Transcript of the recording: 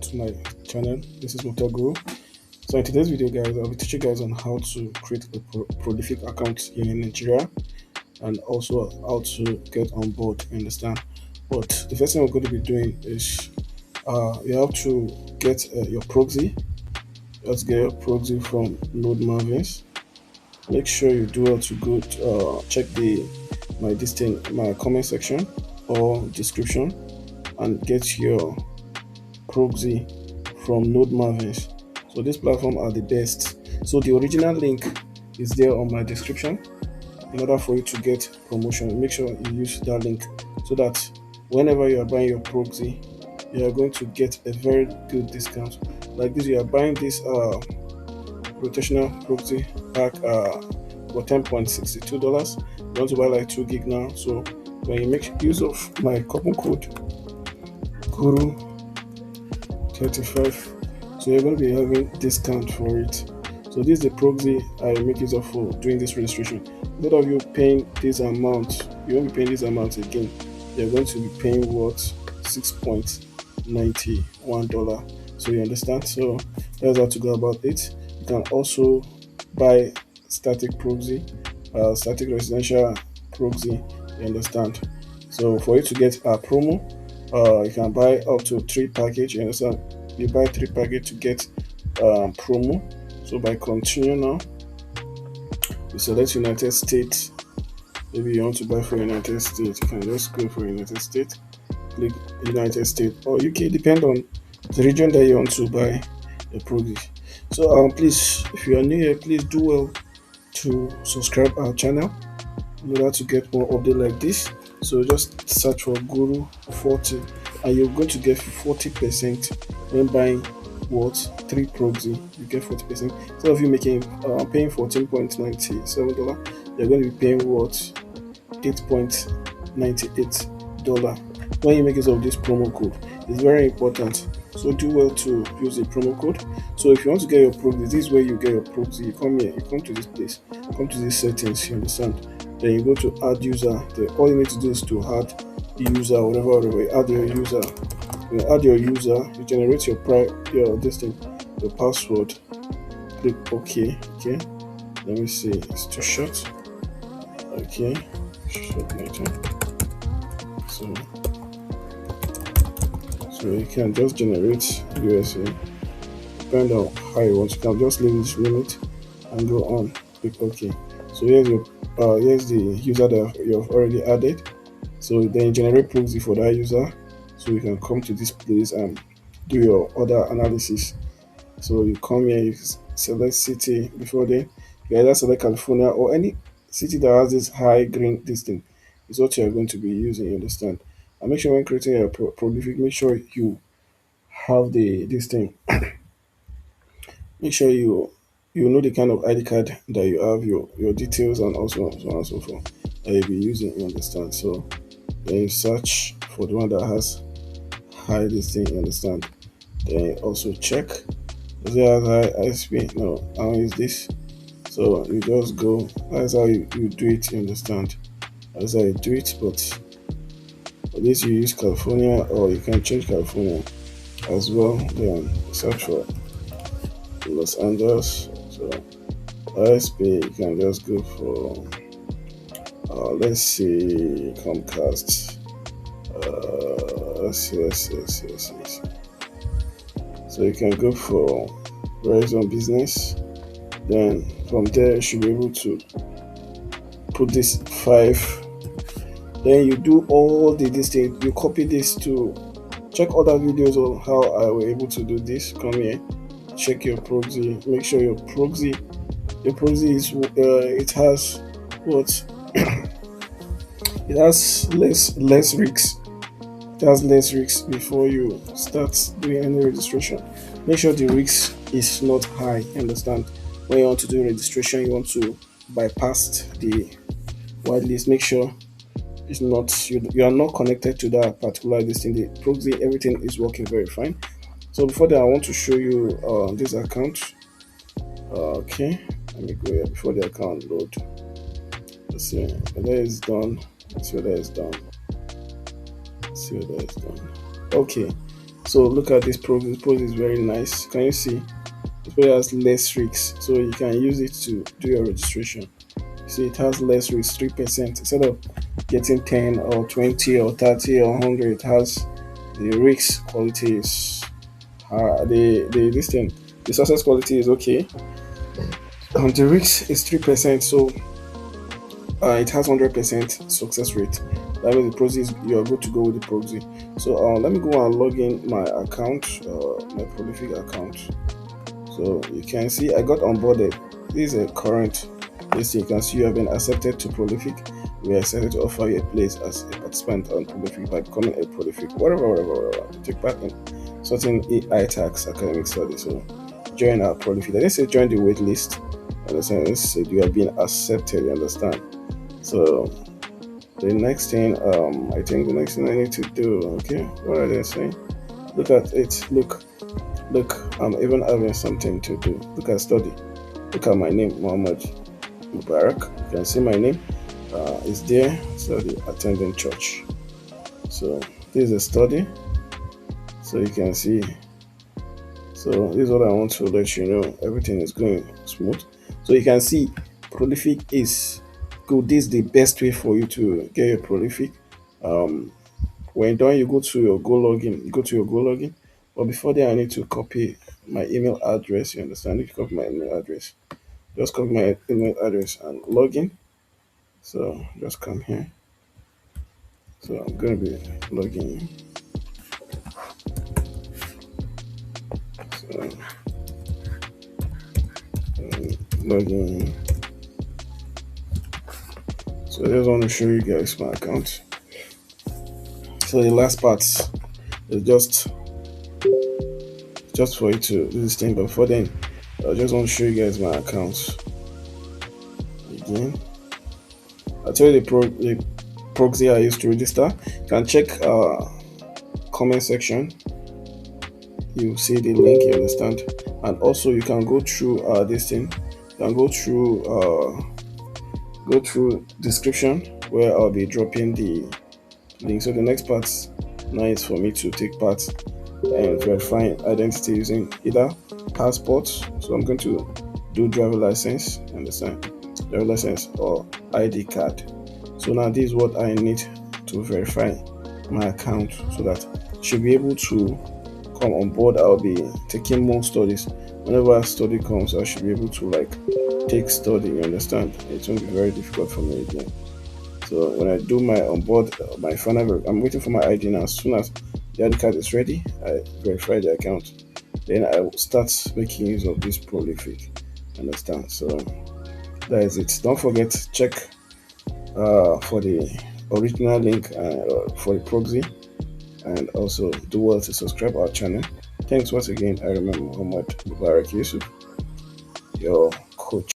to my channel. This is Motor. So in today's video, guys, I'll be teaching you guys on how to create a prolific account here in Nigeria and also how to get on board. You understand? But the first thing we're going to be doing is you have to get your proxy. Let's get your proxy from Node Maven. Make sure you do well to go check my comment section or description and get your proxy from Node Maven. So this platform are the best. So the original link is there on my description. In order for you to get promotion, make sure you use that link so that whenever you are buying your proxy, you are going to get a very good discount. Like this, you are buying this rotational proxy pack for $10.62. You want to buy like 2 gig now. So when you make use of my coupon code Guru35, so you're going to be having discount for it. So this is the proxy I make use of for doing this registration. Instead of you paying this amount, you won't be paying this amount again. You're going to be paying what, $6.91. So you understand? So that's how to go about it. You can also buy static proxy, static residential proxy. You understand? So for you to get a promo, you can buy up to 3 package. You understand? You buy 3 package to get promo. So by continue now, you select United States. Maybe you want to buy for United States, you can just go for United States, click United States or UK, depend on the region that you want to buy the proxy. So please, if you are new here, please do well to subscribe our channel in order to get more update like this. So just search for Guru 40 and you're going to get 40% when buying what 3 proxy. You get 40%. Instead of you paying $14.97, you're going to be paying what, $8.98 when you make use of this promo code. It's very important, so do well to use the promo code. So if you want to get your proxy, this is where you get your proxy. You come here, you come to this place, come to these settings, you understand? Then you go to add user. All you need to do is to add user, whatever you add your user. When you add your user, you generate your password. Click OK. Okay, let me see, it's too short. Okay, short later. So you can just generate USA. Depending on how you want, you can just leave this limit and go on. Click OK. So here's the user that you have already added. So then generate proxy for that user. So you can come to this place and do your other analysis. So you come here, you select city. Before then, you either select California or any city that has this high green thing is what you are going to be using. You understand? And make sure when creating a prolific, make sure you have this thing. Make sure you know the kind of ID card that you have, your details, and also so on and so forth that you'll be using. You understand? So then you search for the one that has high this thing. You understand? Then you also check. Does it have high ISP? No, I don't use this. So you just go. That's how you do it. You understand? That's how you do it. But for this you use California, or you can change California as well. Then search for Los Angeles. So ISP, you can just go for let's see, Comcast. Let's see. So you can go for Verizon Business. Then from there you should be able to put this 5. Then you do all this thing. You copy this to check other videos on how I was able to do this. Come here, check your proxy. Make sure your proxy is it has what it has less risks. It has less risks before you start doing any registration. Make sure the risk is not high. Understand? When you want to do registration, you want to bypass the whitelist. Make sure it's not you are not connected to that particular listing. The proxy, everything is working very fine. So before that, I want to show you this account. Okay, let me go here before the account load. Let's see whether it's done. Let's see whether it's done. Okay, So look at this Proxy. This Proxy is very nice. Can you see? It has less risks, so you can use it to do your registration. See, it has less risk, 3%. Instead of getting 10 or 20 or 30 or 100, it has the risk quality is the this thing, the success quality is okay. The risk is 3%, so it has 100% success rate. That means the proxy is, you're good to go with the proxy. So let me go and log in my account, my prolific account. So you can see I got onboarded. This is a current. This you can see you have been accepted to Prolific. We are excited to offer you a place as a participant on Prolific by becoming a Prolific. Whatever. Take part in certain AI tax academic studies. So join our Prolific. They didn't say join the wait list. Understand? They said you have been accepted. You understand? So the next thing, I think the next thing I need to do. Okay, what are they saying? Look at it. Look, I'm even having something to do. Look at study. Look at my name, Muhammad Mubarak. You can see my name. Is there. Study attending church. So this is a study. So you can see. So this is what I want to let you know. Everything is going smooth. So you can see Prolific is good. This is the best way for you to get your Prolific. Um, when done, you go to your Go login. You go to your Go login. But before that, I need to copy my email address. You understand? I need to copy my email address. Just copy my email address and login. So just come here. So I'm gonna be logging in. So logging in. So I just want to show you guys my account. So the last part is just for you to do this thing. But before then, I just want to show you guys my accounts again. I tell you the proxy I used to register. You can check comment section. You see the link. You understand, and also you can go through this thing. You can go through description where I'll be dropping the link. So the next part now is for me to take part and verifying identity using either passport. So I'm going to do driver license, understand? Driver license or ID card. So now this is what I need to verify my account so that I should be able to come on board. I'll be taking more studies. Whenever a study comes, I should be able to like take study, you understand? It won't be very difficult for me again. So when I do my onboard, my final, I'm waiting for my ID now. As soon as the ID card is ready, I verify the account. Then I will start making use of this prolific. Understand? So that is it. Don't forget check for the original link for the proxy, and also do well to subscribe our channel. Thanks once again. I remember Muhammad Mubarak Yusuf, your coach.